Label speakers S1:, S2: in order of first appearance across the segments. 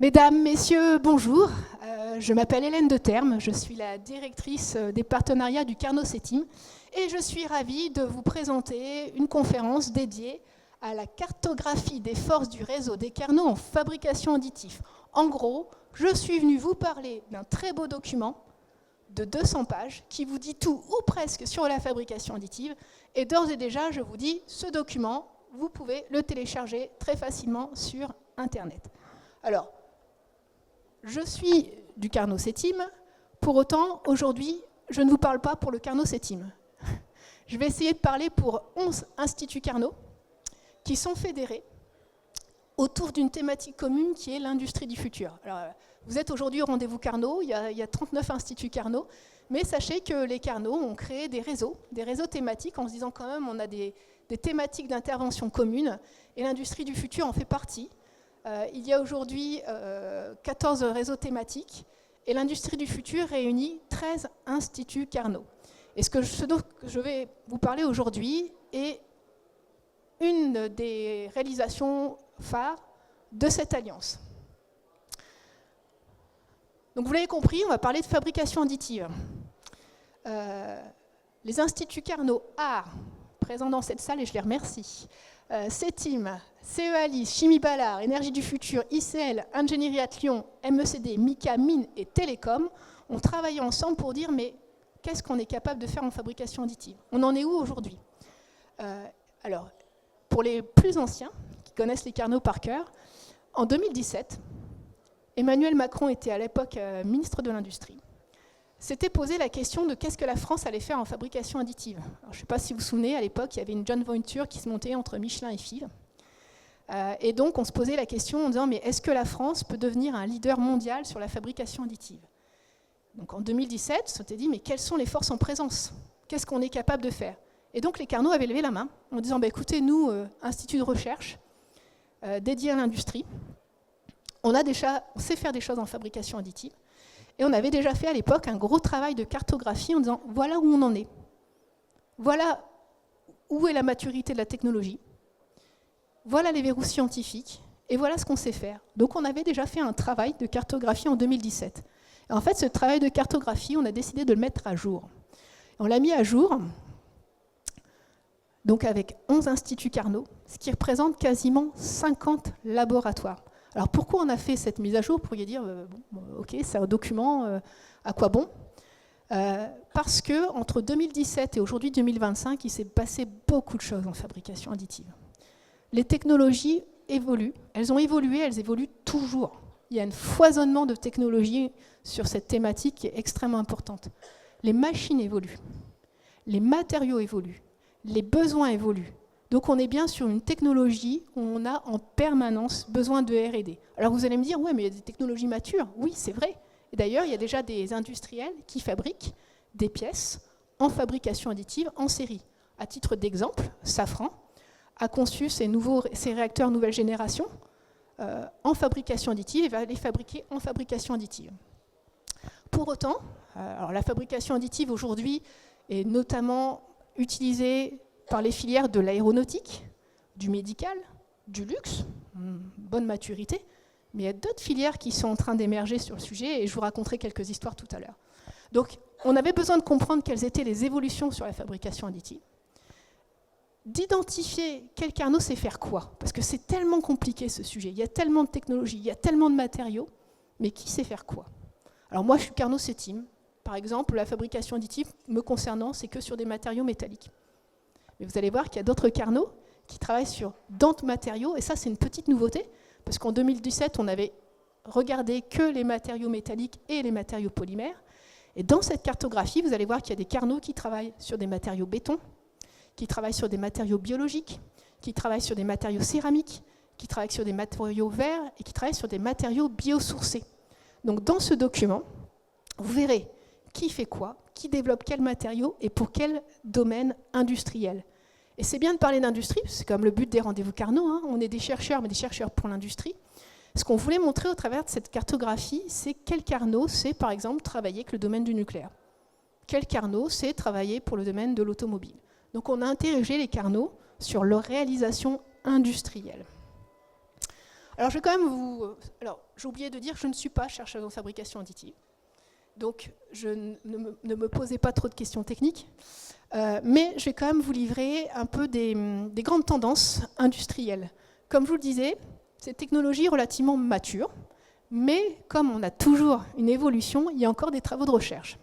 S1: Mesdames, Messieurs, bonjour. Je m'appelle Hélène de Terme, je suis la directrice des partenariats du Carnot CETIM et je suis ravie de vous présenter une conférence dédiée à la cartographie des forces du réseau des Carnots en fabrication additive. En gros, je suis venue vous parler d'un très beau document de 200 pages qui vous dit tout ou presque sur la fabrication additive. Et d'ores et déjà, je vous dis, ce document, vous pouvez le télécharger très facilement sur Internet. Alors, je suis du Carnot CETIM, pour autant, aujourd'hui, je ne vous parle pas pour le Carnot CETIM. Je vais essayer de parler pour 11 instituts Carnot qui sont fédérés autour d'une thématique commune qui est l'industrie du futur. Alors, vous êtes aujourd'hui au rendez-vous Carnot, il y a 39 instituts Carnot, mais sachez que les Carnot ont créé des réseaux thématiques en se disant quand même on a des thématiques d'intervention communes et l'industrie du futur en fait partie. Il y a aujourd'hui 14 réseaux thématiques et l'industrie du futur réunit 13 instituts Carnot. Et ce dont je vais vous parler aujourd'hui est une des réalisations phares de cette alliance. Donc vous l'avez compris, on va parler de fabrication additive. Les instituts Carnot ART, présents dans cette salle, et je les remercie, CETIM, CEALIS, Chimie Ballard, Énergie du Futur, ICL, Ingénierie à Lyon, MECD, MICA, Mines et Télécom ont travaillé ensemble pour dire mais qu'est-ce qu'on est capable de faire en fabrication additive? On en est où aujourd'hui? Alors, pour les plus anciens, qui connaissent les Carnot par cœur, en 2017, Emmanuel Macron était à l'époque ministre de l'Industrie, s'était posé la question de qu'est-ce que la France allait faire en fabrication additive. Alors, je ne sais pas si vous vous souvenez, à l'époque, il y avait une joint venture qui se montait entre Michelin et Fives. Et donc, on se posait la question en disant, mais est-ce que la France peut devenir un leader mondial sur la fabrication additive? Donc, en 2017, on s'était dit, mais quelles sont les forces en présence? Qu'est-ce qu'on est capable de faire? Et donc, les Carnot avaient levé la main en disant, bah, écoutez, nous, institut de recherche dédié à l'industrie, on sait faire des choses en fabrication additive. Et on avait déjà fait à l'époque un gros travail de cartographie en disant voilà où on en est. Voilà où est la maturité de la technologie. Voilà les verrous scientifiques. Et voilà ce qu'on sait faire. Donc on avait déjà fait un travail de cartographie en 2017. Et en fait, ce travail de cartographie, on a décidé de le mettre à jour. On l'a mis à jour donc avec 11 instituts Carnot, ce qui représente quasiment 50 laboratoires. Alors pourquoi on a fait cette mise à jour? Vous pourriez dire, ok, c'est un document, à quoi bon? Parce qu'entre 2017 et aujourd'hui 2025, il s'est passé beaucoup de choses en fabrication additive. Les technologies évoluent, elles ont évolué, elles évoluent toujours. Il y a un foisonnement de technologies sur cette thématique qui est extrêmement importante. Les machines évoluent, les matériaux évoluent, les besoins évoluent. Donc on est bien sur une technologie où on a en permanence besoin de R&D. Alors vous allez me dire, ouais, mais il y a des technologies matures. Oui, c'est vrai. Et d'ailleurs, il y a déjà des industriels qui fabriquent des pièces en fabrication additive en série. À titre d'exemple, Safran a conçu ses réacteurs nouvelle génération en fabrication additive et va les fabriquer en fabrication additive. Pour autant, alors la fabrication additive aujourd'hui est notamment utilisée par les filières de l'aéronautique, du médical, du luxe, bonne maturité, mais il y a d'autres filières qui sont en train d'émerger sur le sujet et je vous raconterai quelques histoires tout à l'heure. Donc, on avait besoin de comprendre quelles étaient les évolutions sur la fabrication additive, d'identifier quel Carnot sait faire quoi, parce que c'est tellement compliqué ce sujet, il y a tellement de technologies, il y a tellement de matériaux, mais qui sait faire quoi? Alors moi, je suis Carnot CETIM, par exemple, la fabrication additive, me concernant, c'est que sur des matériaux métalliques. Mais vous allez voir qu'il y a d'autres Carnot qui travaillent sur d'autres matériaux, et ça c'est une petite nouveauté, parce qu'en 2017 on avait regardé que les matériaux métalliques et les matériaux polymères, et dans cette cartographie vous allez voir qu'il y a des Carnot qui travaillent sur des matériaux béton, qui travaillent sur des matériaux biologiques, qui travaillent sur des matériaux céramiques, qui travaillent sur des matériaux verts, et qui travaillent sur des matériaux biosourcés. Donc dans ce document, vous verrez qui fait quoi, qui développe quels matériaux et pour quel domaine industriel. Et c'est bien de parler d'industrie, c'est comme le but des rendez-vous Carnot, hein. On est des chercheurs, mais des chercheurs pour l'industrie. Ce qu'on voulait montrer au travers de cette cartographie, c'est quel Carnot sait, par exemple, travailler avec le domaine du nucléaire. Quel Carnot sait travailler pour le domaine de l'automobile. Donc on a interrogé les Carnot sur leur réalisation industrielle. Alors, je vais quand même vous... Alors, j'ai oublié de dire, je ne suis pas chercheuse en fabrication additive. Donc, ne me posez pas trop de questions techniques. Mais je vais quand même vous livrer un peu des grandes tendances industrielles. Comme je vous le disais, c'est une technologie relativement mature. Mais comme on a toujours une évolution, il y a encore des travaux de recherche.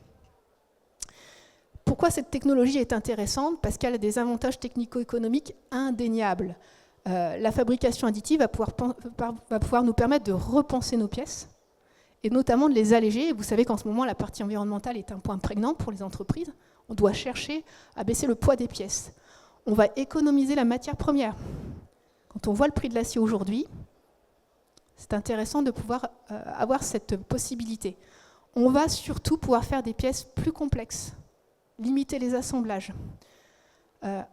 S1: Pourquoi cette technologie est intéressante? Parce qu'elle a des avantages technico-économiques indéniables. La fabrication additive va pouvoir nous permettre de repenser nos pièces, et notamment de les alléger. Et vous savez qu'en ce moment, la partie environnementale est un point prégnant pour les entreprises. On doit chercher à baisser le poids des pièces. On va économiser la matière première. Quand on voit le prix de l'acier aujourd'hui, c'est intéressant de pouvoir avoir cette possibilité. On va surtout pouvoir faire des pièces plus complexes, limiter les assemblages.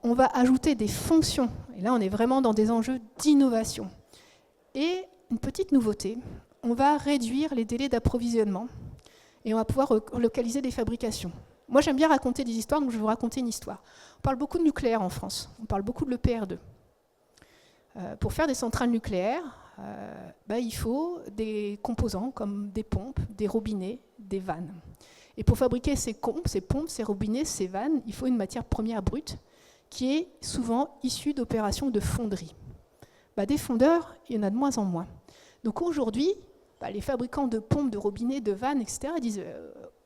S1: On va ajouter des fonctions. Et là, on est vraiment dans des enjeux d'innovation. Et une petite nouveauté, on va réduire les délais d'approvisionnement et on va pouvoir relocaliser des fabrications. Moi, j'aime bien raconter des histoires, donc je vais vous raconter une histoire. On parle beaucoup de nucléaire en France. On parle beaucoup de l'EPR2. Pour faire des centrales nucléaires, il faut des composants comme des pompes, des robinets, des vannes. Et pour fabriquer ces pompes, ces robinets, ces vannes, il faut une matière première brute qui est souvent issue d'opérations de fonderie. Des fondeurs, il y en a de moins en moins. Donc aujourd'hui, les fabricants de pompes, de robinets, de vannes, etc. disent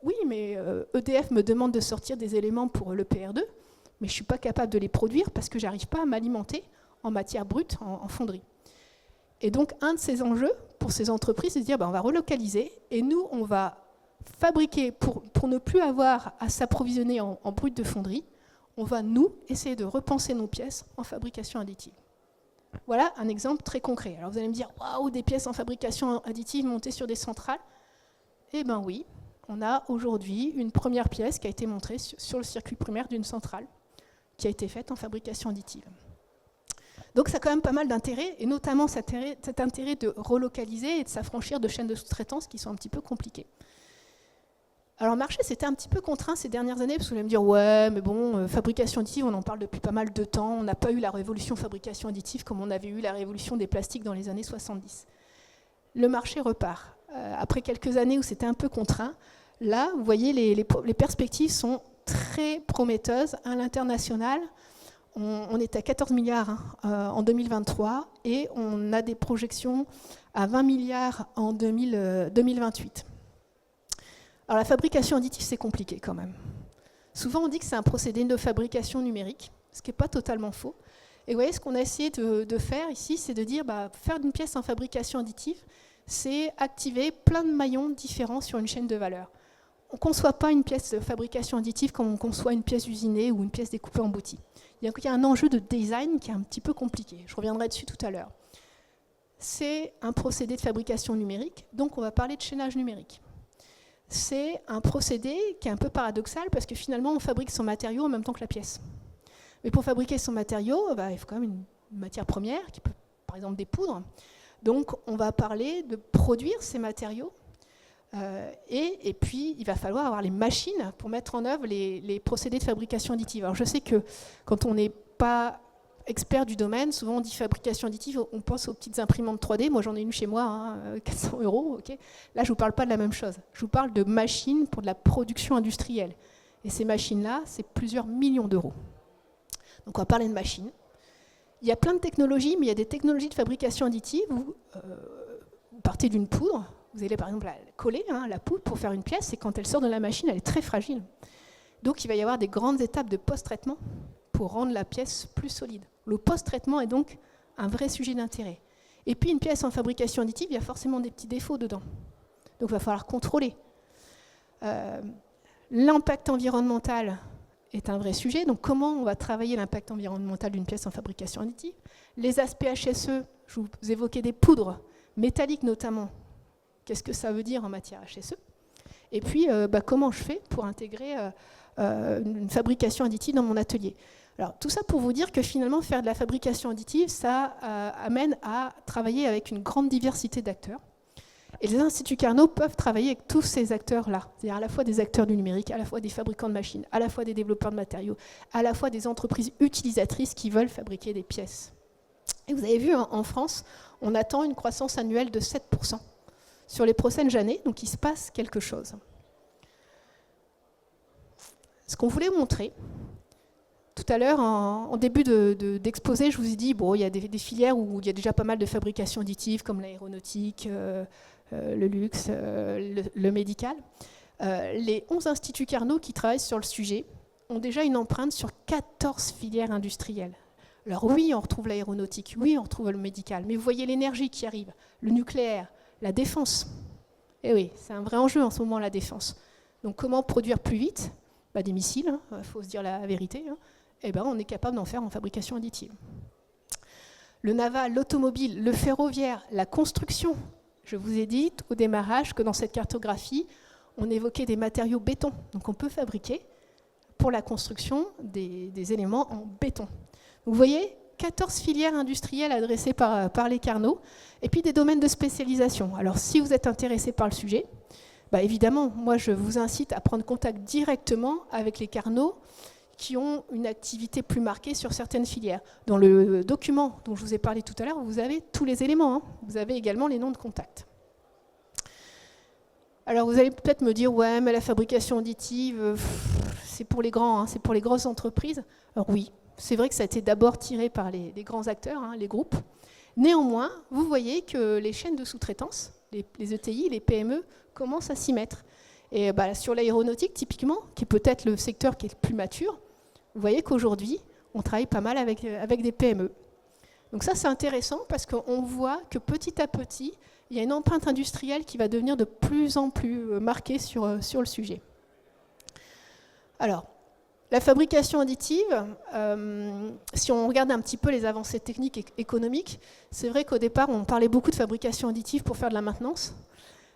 S1: oui, mais EDF me demande de sortir des éléments pour le PR2, mais je ne suis pas capable de les produire parce que je n'arrive pas à m'alimenter en matière brute, en fonderie. Et donc, un de ces enjeux pour ces entreprises, c'est de dire on va relocaliser et nous, on va fabriquer, pour ne plus avoir à s'approvisionner en brut de fonderie, on va, nous, essayer de repenser nos pièces en fabrication additive. Voilà un exemple très concret. Alors vous allez me dire, waouh, des pièces en fabrication additive montées sur des centrales. Eh bien oui, on a aujourd'hui une première pièce qui a été montrée sur le circuit primaire d'une centrale, qui a été faite en fabrication additive. Donc ça a quand même pas mal d'intérêt, et notamment cet intérêt de relocaliser et de s'affranchir de chaînes de sous-traitance qui sont un petit peu compliquées. Alors le marché, c'était un petit peu contraint ces dernières années, parce que vous allez me dire, ouais, mais bon, fabrication additive, on en parle depuis pas mal de temps, on n'a pas eu la révolution fabrication additive comme on avait eu la révolution des plastiques dans les années 70. Le marché repart. Après quelques années où c'était un peu contraint, là, vous voyez, les perspectives sont très prometteuses à l'international. On est à 14 milliards en 2023 et on a des projections à 20 milliards en 2028. Alors la fabrication additive, c'est compliqué quand même. Souvent, on dit que c'est un procédé de fabrication numérique, ce qui n'est pas totalement faux. Et vous voyez, ce qu'on a essayé de faire ici, c'est de dire, faire une pièce en fabrication additive, c'est activer plein de maillons différents sur une chaîne de valeur. On ne conçoit pas une pièce de fabrication additive comme on conçoit une pièce usinée ou une pièce découpée en boutiques. Il y a un enjeu de design qui est un petit peu compliqué. Je reviendrai dessus tout à l'heure. C'est un procédé de fabrication numérique, donc on va parler de chaînage numérique. C'est un procédé qui est un peu paradoxal parce que finalement, on fabrique son matériau en même temps que la pièce. Mais pour fabriquer son matériau, il faut quand même une matière première, qui peut, par exemple, des poudres. Donc, on va parler de produire ces matériaux. Et puis, il va falloir avoir les machines pour mettre en œuvre les procédés de fabrication additive. Alors, je sais que quand on n'est pas expert du domaine, souvent on dit fabrication additive, on pense aux petites imprimantes 3D. Moi, j'en ai une chez moi, 400 €. Okay. Là, je ne vous parle pas de la même chose. Je vous parle de machines pour de la production industrielle. Et ces machines-là, c'est plusieurs millions d'euros. Donc, on va parler de machines. Il y a plein de technologies, mais il y a des technologies de fabrication additive où vous partez d'une poudre. Vous allez par exemple la coller, la poudre, pour faire une pièce, et quand elle sort de la machine, elle est très fragile. Donc il va y avoir des grandes étapes de post-traitement pour rendre la pièce plus solide. Le post-traitement est donc un vrai sujet d'intérêt. Et puis une pièce en fabrication additive, il y a forcément des petits défauts dedans. Donc il va falloir contrôler. L'impact environnemental est un vrai sujet. Donc comment on va travailler l'impact environnemental d'une pièce en fabrication additive? Les aspects HSE, je vous évoquais des poudres, métalliques notamment. Qu'est-ce que ça veut dire en matière HSE? Et puis, comment je fais pour intégrer une fabrication additive dans mon atelier? Alors, tout ça pour vous dire que finalement, faire de la fabrication additive, ça amène à travailler avec une grande diversité d'acteurs. Et les instituts Carnot peuvent travailler avec tous ces acteurs-là, c'est-à-dire à la fois des acteurs du numérique, à la fois des fabricants de machines, à la fois des développeurs de matériaux, à la fois des entreprises utilisatrices qui veulent fabriquer des pièces Et vous avez vu, en France, on attend une croissance annuelle de 7% sur les prochaines années, donc il se passe quelque chose. Ce qu'on voulait montrer, tout à l'heure, en début d'exposé, je vous ai dit, bon, il y a des filières où il y a déjà pas mal de fabrication additive, comme l'aéronautique, le luxe, le médical. Les 11 instituts Carnot qui travaillent sur le sujet ont déjà une empreinte sur 14 filières industrielles. Alors oui, on retrouve l'aéronautique, oui, on retrouve le médical, mais vous voyez l'énergie qui arrive, le nucléaire, la défense. Et oui, c'est un vrai enjeu en ce moment, la défense. Donc comment produire plus vite ? Des missiles, il faut se dire la vérité. Et on est capable d'en faire en fabrication additive. Le naval, l'automobile, le ferroviaire, la construction. Je vous ai dit au démarrage que dans cette cartographie, on évoquait des matériaux béton. Donc on peut fabriquer pour la construction des éléments en béton. Vous voyez, 14 filières industrielles adressées par les Carnot, et puis des domaines de spécialisation. Alors si vous êtes intéressé par le sujet, évidemment, moi je vous incite à prendre contact directement avec les Carnot qui ont une activité plus marquée sur certaines filières. Dans le document dont je vous ai parlé tout à l'heure, vous avez tous les éléments. Vous avez également les noms de contact. Alors vous allez peut-être me dire, ouais, mais la fabrication additive, c'est pour les grands, c'est pour les grosses entreprises. Alors oui, c'est vrai que ça a été d'abord tiré par les grands acteurs, les groupes. Néanmoins, vous voyez que les chaînes de sous-traitance, les ETI, les PME, commencent à s'y mettre. Et sur l'aéronautique, typiquement, qui est peut-être le secteur qui est le plus mature, vous voyez qu'aujourd'hui, on travaille pas mal avec des PME. Donc ça, c'est intéressant parce qu'on voit que petit à petit, il y a une empreinte industrielle qui va devenir de plus en plus marquée sur le sujet. Alors, la fabrication additive, si on regarde un petit peu les avancées techniques et économiques, c'est vrai qu'au départ, on parlait beaucoup de fabrication additive pour faire de la maintenance.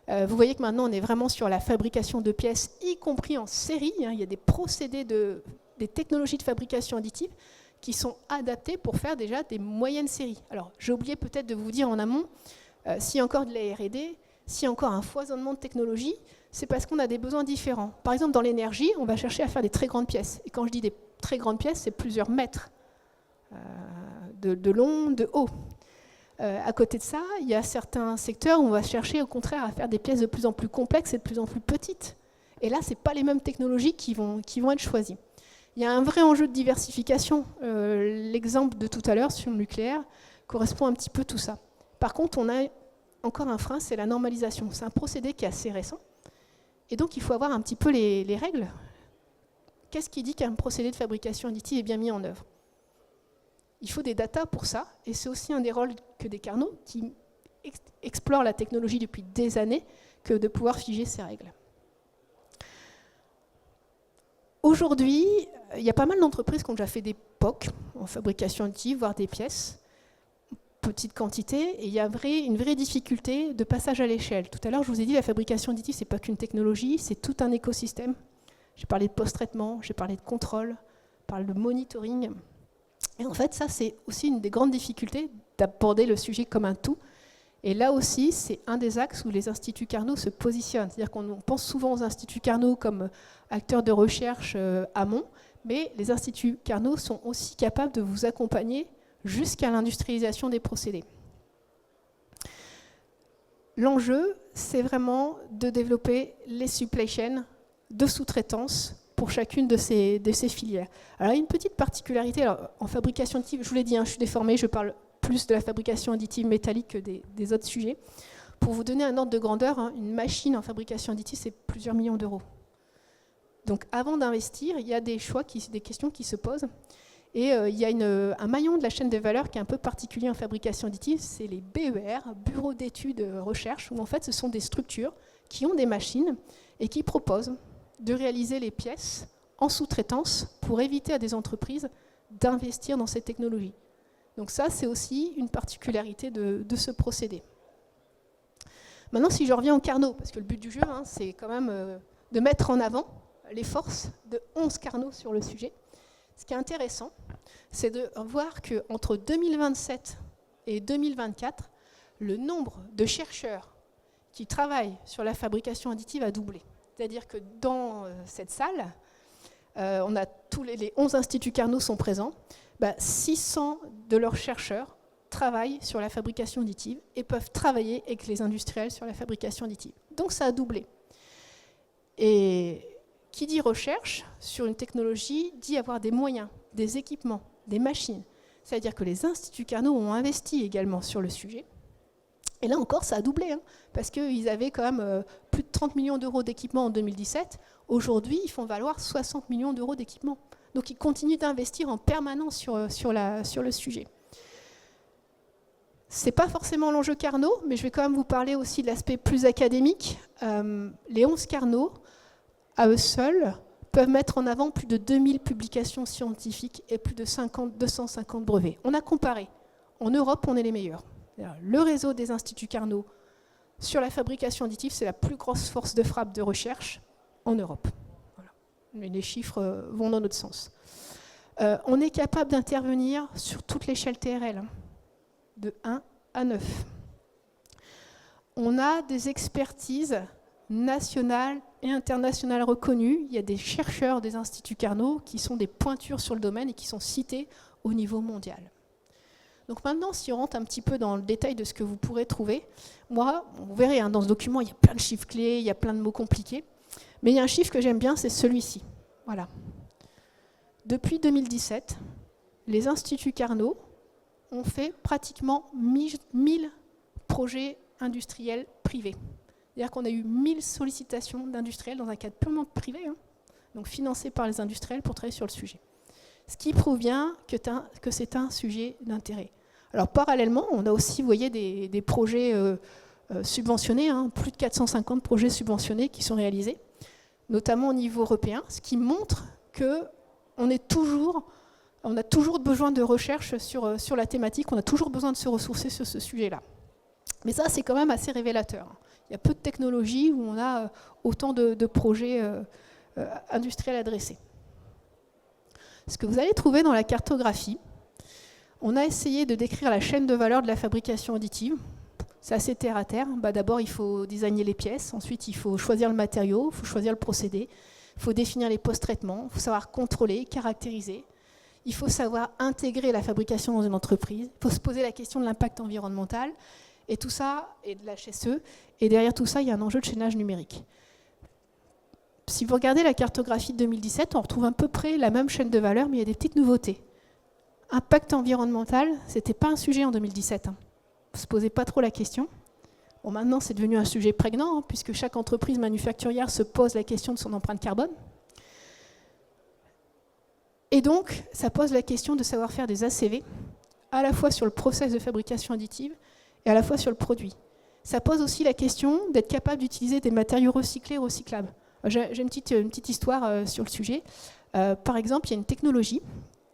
S1: Vous voyez que maintenant, on est vraiment sur la fabrication de pièces, y compris en série. Il y a des procédés, des technologies de fabrication additive qui sont adaptées pour faire déjà des moyennes séries. Alors, j'ai oublié peut-être de vous dire en amont, s'il y a encore de la R&D, s'il y a encore un foisonnement de technologies, c'est parce qu'on a des besoins différents. Par exemple, dans l'énergie, on va chercher à faire des très grandes pièces. Et quand je dis des très grandes pièces, c'est plusieurs mètres de long, de haut. À côté de ça, il y a certains secteurs où on va chercher au contraire à faire des pièces de plus en plus complexes et de plus en plus petites. Et là, ce n'est pas les mêmes technologies qui vont être choisies. Il y a un vrai enjeu de diversification. L'exemple de tout à l'heure sur le nucléaire correspond un petit peu à tout ça. Par contre, on a encore un frein, c'est la normalisation. C'est un procédé qui est assez récent. Et donc, il faut avoir un petit peu les règles. Qu'est-ce qui dit qu'un procédé de fabrication additive est bien mis en œuvre ? Il faut des datas pour ça, et c'est aussi un des rôles que des Carnot, qui explorent la technologie depuis des années, que de pouvoir figer ces règles. Aujourd'hui, il y a pas mal d'entreprises qui ont déjà fait des POC en fabrication additive, voire des pièces, petite quantité, et il y a une vraie difficulté de passage à l'échelle. Tout à l'heure, je vous ai dit, la fabrication additive, ce n'est pas qu'une technologie, c'est tout un écosystème. J'ai parlé de post-traitement, j'ai parlé de contrôle, j'ai parlé de monitoring. Et en fait, ça, c'est aussi une des grandes difficultés d'aborder le sujet comme un tout. Et là aussi, c'est un des axes où les instituts Carnot se positionnent. C'est-à-dire qu'on pense souvent aux instituts Carnot comme acteurs de recherche amont, mais les instituts Carnot sont aussi capables de vous accompagner jusqu'à l'industrialisation des procédés. L'enjeu, c'est vraiment de développer les supply chains de sous-traitance pour chacune de ces filières. Alors, il y a une petite particularité en fabrication additive, je vous l'ai dit, je suis déformée, je parle plus de la fabrication additive métallique que des autres sujets. Pour vous donner un ordre de grandeur, une machine en fabrication additive, c'est plusieurs millions d'euros. Donc avant d'investir, il y a des choix, des questions qui se posent. Et il y a un maillon de la chaîne de valeur qui est un peu particulier en fabrication additive, c'est les BER, Bureaux d'études recherche, où en fait ce sont des structures qui ont des machines et qui proposent de réaliser les pièces en sous-traitance pour éviter à des entreprises d'investir dans ces technologies. Donc ça, c'est aussi une particularité de ce procédé. Maintenant, si je reviens au Carnot, parce que le but du jeu, c'est quand même de mettre en avant les forces de 11 Carnot sur le sujet. Ce qui est intéressant, c'est de voir qu'entre 2027 et 2024, le nombre de chercheurs qui travaillent sur la fabrication additive a doublé. C'est-à-dire que dans cette salle, les 11 instituts Carnot sont présents. 600 de leurs chercheurs travaillent sur la fabrication additive et peuvent travailler avec les industriels sur la fabrication additive. Donc ça a doublé. Et qui dit recherche sur une technologie dit avoir des moyens, des équipements, des machines. C'est-à-dire que les instituts Carnot ont investi également sur le sujet. Et là encore, ça a doublé, parce qu'ils avaient quand même plus de 30 millions d'euros d'équipement en 2017. Aujourd'hui, ils font valoir 60 millions d'euros d'équipement. Donc ils continuent d'investir en permanence sur le sujet. Ce n'est pas forcément l'enjeu Carnot, mais je vais quand même vous parler aussi de l'aspect plus académique. Les 11 Carnot, à eux seuls, peuvent mettre en avant plus de 2000 publications scientifiques et plus de 250 brevets. On a comparé. En Europe, on est les meilleurs. Le réseau des instituts Carnot sur la fabrication additive, c'est la plus grosse force de frappe de recherche en Europe. Voilà. Mais les chiffres vont dans notre sens. On est capable d'intervenir sur toute l'échelle TRL, de 1 à 9. On a des expertises nationales et internationales reconnues. Il y a des chercheurs des instituts Carnot qui sont des pointures sur le domaine et qui sont cités au niveau mondial. Donc maintenant, si on rentre un petit peu dans le détail de ce que vous pourrez trouver, moi, vous verrez, dans ce document, il y a plein de chiffres clés, il y a plein de mots compliqués, mais il y a un chiffre que j'aime bien, c'est celui-ci. Voilà. Depuis 2017, les instituts Carnot ont fait pratiquement 1000 projets industriels privés. C'est-à-dire qu'on a eu 1000 sollicitations d'industriels dans un cadre purement privé, donc financés par les industriels pour travailler sur le sujet. Ce qui prouve bien que c'est un sujet d'intérêt. Alors parallèlement, on a aussi, vous voyez, des projets subventionnés, plus de 450 projets subventionnés qui sont réalisés, notamment au niveau européen, ce qui montre qu'on a toujours besoin de recherche sur la thématique, on a toujours besoin de se ressourcer sur ce sujet-là. Mais ça, c'est quand même assez révélateur. Il y a peu de technologies où on a autant de projets industriels adressés. Ce que vous allez trouver dans la cartographie, on a essayé de décrire la chaîne de valeur de la fabrication additive. C'est assez terre à terre. D'abord, il faut designer les pièces. Ensuite, il faut choisir le matériau, il faut choisir le procédé. Il faut définir les post-traitements. Il faut savoir contrôler, caractériser. Il faut savoir intégrer la fabrication dans une entreprise. Il faut se poser la question de l'impact environnemental. Et tout ça, et de la HSE. Et derrière tout ça, il y a un enjeu de chaînage numérique. Si vous regardez la cartographie de 2017, on retrouve à peu près la même chaîne de valeur, mais il y a des petites nouveautés. Impact environnemental, ce n'était pas un sujet en 2017. On ne se posait pas trop la question. Bon, maintenant, c'est devenu un sujet prégnant, puisque chaque entreprise manufacturière se pose la question de son empreinte carbone. Et donc, ça pose la question de savoir faire des ACV, à la fois sur le process de fabrication additive et à la fois sur le produit. Ça pose aussi la question d'être capable d'utiliser des matériaux recyclés, recyclables. J'ai une petite histoire sur le sujet. Par exemple, il y a une technologie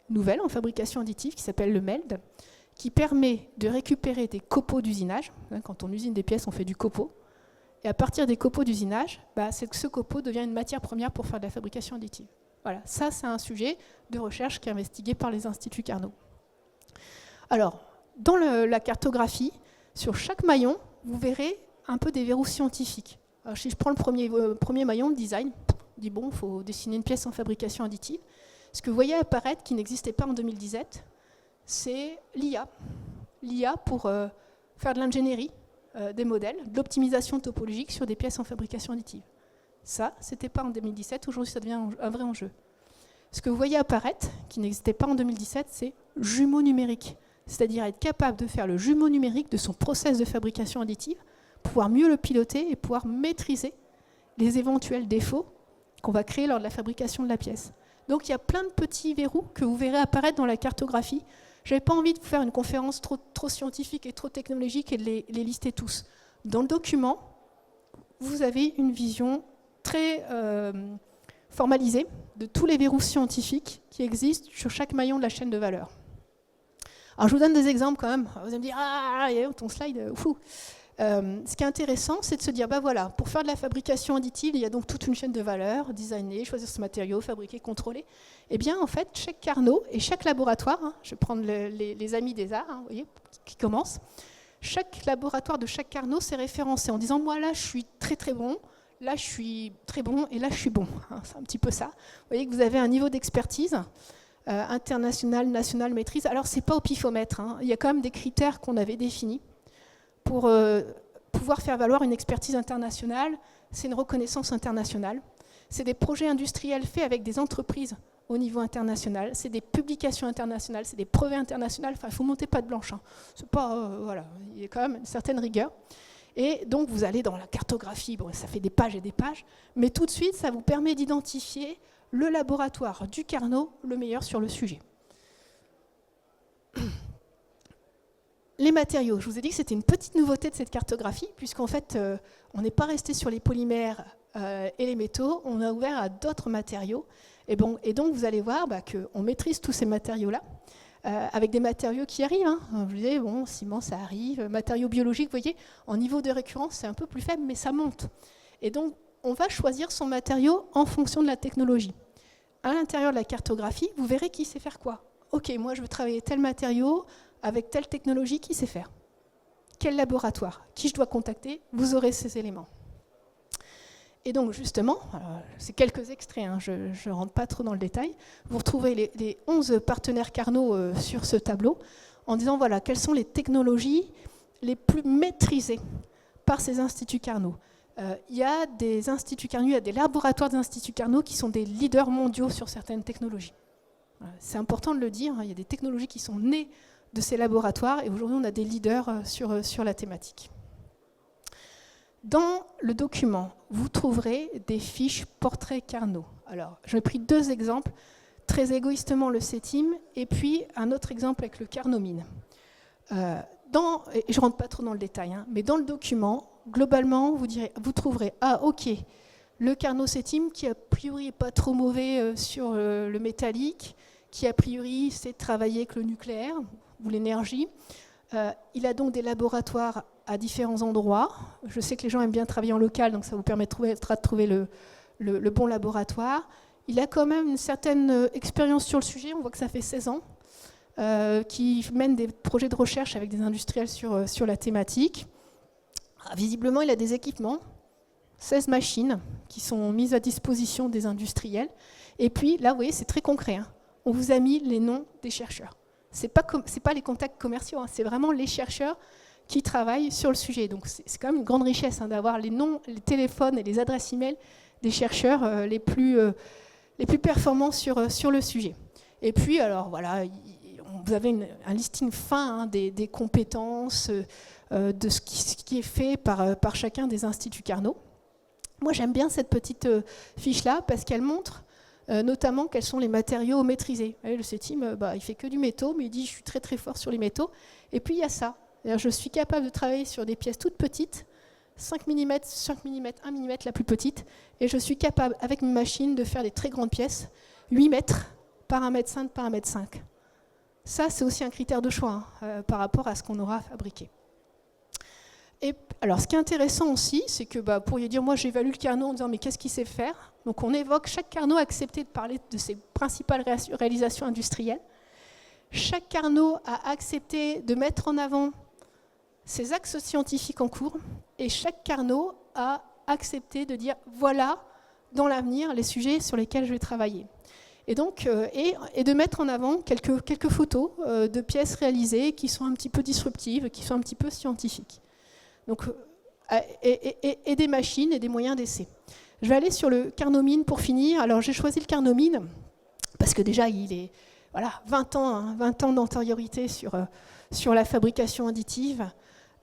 S1: nouvelle en fabrication additive qui s'appelle le MELD, qui permet de récupérer des copeaux d'usinage. Quand on usine des pièces, on fait du copeau. Et à partir des copeaux d'usinage, ce copeau devient une matière première pour faire de la fabrication additive. Voilà, ça c'est un sujet de recherche qui est investigué par les instituts Carnot. Alors, dans la cartographie, sur chaque maillon, vous verrez un peu des verrous scientifiques. Alors, si je prends le premier maillon, le design, on dit bon, il faut dessiner une pièce en fabrication additive. Ce que vous voyez apparaître, qui n'existait pas en 2017, c'est l'IA. L'IA pour faire de l'ingénierie des modèles, de l'optimisation topologique sur des pièces en fabrication additive. Ça, ce n'était pas en 2017, aujourd'hui ça devient un vrai enjeu. Ce que vous voyez apparaître, qui n'existait pas en 2017, c'est jumeau numérique. C'est-à-dire être capable de faire le jumeau numérique de son process de fabrication additive, pouvoir mieux le piloter et pouvoir maîtriser les éventuels défauts qu'on va créer lors de la fabrication de la pièce. Donc il y a plein de petits verrous que vous verrez apparaître dans la cartographie. Je n'avais pas envie de vous faire une conférence trop scientifique et trop technologique et de les lister tous. Dans le document, vous avez une vision très formalisée de tous les verrous scientifiques qui existent sur chaque maillon de la chaîne de valeur. Alors je vous donne des exemples quand même. Vous allez me dire, ah, ton slide, fou. Ce qui est intéressant, c'est de se dire, voilà, pour faire de la fabrication additive, il y a donc toute une chaîne de valeur, designer, choisir ce matériau, fabriquer, contrôler. Eh bien, en fait, chaque Carnot et chaque laboratoire, je vais prendre les amis des arts, vous voyez, qui commencent, chaque laboratoire de chaque Carnot s'est référencé en disant, moi là, je suis très très bon, là, je suis très bon, et là, je suis bon. C'est un petit peu ça. Vous voyez que vous avez un niveau d'expertise international, national, maîtrise. Alors, ce n'est pas au pifomètre, hein. Il y a quand même des critères qu'on avait définis pour pouvoir faire valoir une expertise internationale. C'est une reconnaissance internationale. C'est des projets industriels faits avec des entreprises au niveau international. C'est des publications internationales, c'est des brevets internationaux. Enfin, il ne faut monter pas de blanche, hein. C'est pas, voilà, il y a quand même une certaine rigueur. Et donc, vous allez dans la cartographie. Bon, ça fait des pages et des pages. Mais tout de suite, ça vous permet d'identifier le laboratoire du Carnot, le meilleur sur le sujet. Les matériaux, je vous ai dit que c'était une petite nouveauté de cette cartographie, puisqu'en fait, on n'est pas resté sur les polymères et les métaux, on a ouvert à d'autres matériaux. Et donc, vous allez voir qu'on maîtrise tous ces matériaux-là, avec des matériaux qui arrivent. Hein. Je vous disais, bon, ciment, ça arrive. Matériaux biologiques, vous voyez, en niveau de récurrence, c'est un peu plus faible, mais ça monte. Et donc, on va choisir son matériau en fonction de la technologie. À l'intérieur de la cartographie, vous verrez qui sait faire quoi. Ok, moi, je veux travailler tel matériau, avec telle technologie, qui sait faire? Quel laboratoire? Qui je dois contacter? Vous aurez ces éléments. Et donc, justement, c'est quelques extraits, hein, je ne rentre pas trop dans le détail, vous retrouvez les 11 partenaires Carnot sur ce tableau, en disant, voilà, quelles sont les technologies les plus maîtrisées par ces instituts Carnot. Il y a des instituts Carnot, il y a des laboratoires d'instituts Carnot qui sont des leaders mondiaux sur certaines technologies. C'est important de le dire, hein, il y a des technologies qui sont nées de ces laboratoires, et aujourd'hui on a des leaders sur la thématique. Dans le document, vous trouverez des fiches portraits Carnot. Alors, j'ai pris deux exemples, très égoïstement le CETIM, et puis un autre exemple avec le Carnomine. Et je ne rentre pas trop dans le détail, hein, mais dans le document, globalement, vous trouverez, ah ok, le Carnot CETIM qui a priori n'est pas trop mauvais sur le métallique, qui a priori sait travailler avec le nucléaire, ou l'énergie. Il a donc des laboratoires à différents endroits. Je sais que les gens aiment bien travailler en local, donc ça vous permettra de trouver le bon laboratoire. Il a quand même une certaine expérience sur le sujet, on voit que ça fait 16 ans, qui mène des projets de recherche avec des industriels sur la thématique. Visiblement, il a des équipements, 16 machines qui sont mises à disposition des industriels. Et puis, là, vous voyez, c'est très concret, hein. On vous a mis les noms des chercheurs. Ce n'est pas les contacts commerciaux, hein, c'est vraiment les chercheurs qui travaillent sur le sujet. Donc c'est quand même une grande richesse, hein, d'avoir les noms, les téléphones et les adresses e-mail des chercheurs les plus performants sur le sujet. Et puis, alors voilà, vous avez un listing fin, hein, des compétences, de ce qui est fait par chacun des instituts Carnot. Moi, j'aime bien cette petite fiche-là parce qu'elle montre notamment quels sont les matériaux maîtrisés. Voyez, le CETIM, il fait que du métaux, mais il dit je suis très très fort sur les métaux. Et puis il y a ça. Je suis capable de travailler sur des pièces toutes petites, 5 mm, 5 mm, 1 mm la plus petite, et je suis capable, avec une machine, de faire des très grandes pièces, 8 mètres par 1,5 m par 1,5 m. Ça, c'est aussi un critère de choix, hein, par rapport à ce qu'on aura fabriqué. Et alors, ce qui est intéressant aussi, c'est que vous pourriez dire, moi j'évalue le Carnot en disant, mais qu'est-ce qu'il sait faire? Donc on évoque, chaque Carnot a accepté de parler de ses principales réalisations industrielles. Chaque Carnot a accepté de mettre en avant ses axes scientifiques en cours, et chaque Carnot a accepté de dire, voilà, dans l'avenir, les sujets sur lesquels je vais travailler. Et donc, et de mettre en avant quelques photos de pièces réalisées qui sont un petit peu disruptives, qui sont un petit peu scientifiques. Donc, et des machines et des moyens d'essai. Je vais aller sur le Carnomine pour finir. Alors j'ai choisi le Carnomine parce que déjà il est 20 ans d'antériorité sur la fabrication additive,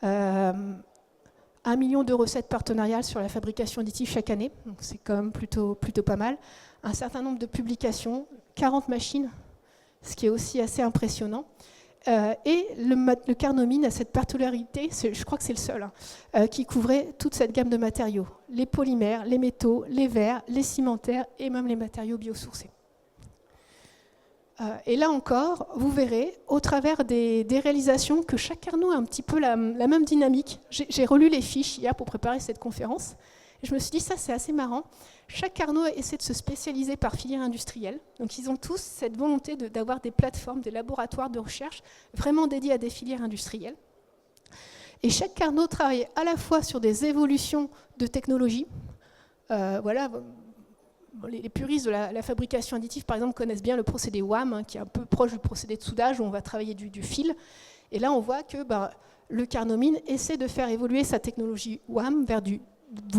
S1: 1 million de recettes partenariales sur la fabrication additive chaque année, donc c'est quand même plutôt pas mal. Un certain nombre de publications, 40 machines, ce qui est aussi assez impressionnant. Et le Carnomine a cette particularité, je crois que c'est le seul, qui couvrait toute cette gamme de matériaux. Les polymères, les métaux, les verres, les cimentaires et même les matériaux biosourcés. Et là encore, vous verrez, au travers des réalisations, que chaque Carnot a un petit peu la même dynamique. J'ai relu les fiches hier pour préparer cette conférence. Et je me suis dit, ça c'est assez marrant. Chaque Carnot essaie de se spécialiser par filière industrielle. Donc ils ont tous cette volonté d'avoir des plateformes, des laboratoires de recherche vraiment dédiés à des filières industrielles. Et chaque Carnot travaille à la fois sur des évolutions de technologie. Voilà, les puristes de la fabrication additive, par exemple, connaissent bien le procédé WAM, hein, qui est un peu proche du procédé de soudage, où on va travailler du fil. Et là, on voit que le Carnot Mine essaie de faire évoluer sa technologie WAM vers du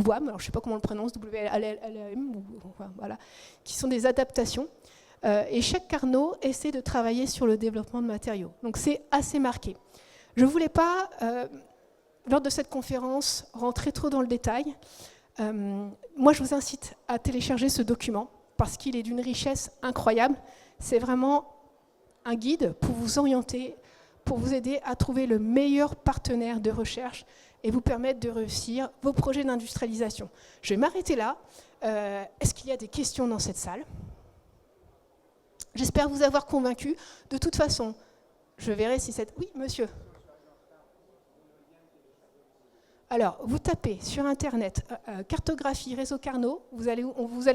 S1: WAM, alors je ne sais pas comment on le prononce, WLM, voilà, qui sont des adaptations. Et chaque Carnot essaie de travailler sur le développement de matériaux. Donc c'est assez marqué. Je ne voulais pas, lors de cette conférence, rentrer trop dans le détail. Moi, je vous incite à télécharger ce document parce qu'il est d'une richesse incroyable. C'est vraiment un guide pour vous orienter, pour vous aider à trouver le meilleur partenaire de recherche et vous permettre de réussir vos projets d'industrialisation. Je vais m'arrêter là. Est-ce qu'il y a des questions dans cette salle ? J'espère vous avoir convaincu. De toute façon, je verrai si cette... Oui, monsieur. Alors, vous tapez sur Internet cartographie réseau Carnot, vous allez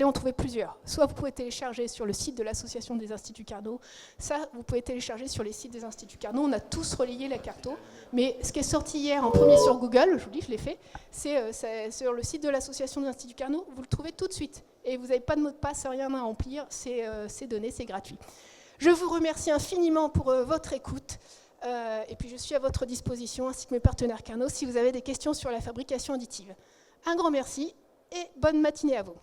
S1: en trouver plusieurs. Soit vous pouvez télécharger sur le site de l'association des instituts Carnot, ça vous pouvez télécharger sur les sites des instituts Carnot. On a tous relayé la carto, mais ce qui est sorti hier en premier sur Google, je vous dis, je l'ai fait, c'est sur le site de l'association des instituts Carnot, vous le trouvez tout de suite. Et vous n'avez pas de mot de passe, rien à remplir, c'est donné, c'est gratuit. Je vous remercie infiniment pour votre écoute. Et puis je suis à votre disposition, ainsi que mes partenaires Carnot, si vous avez des questions sur la fabrication additive. Un grand merci et bonne matinée à vous.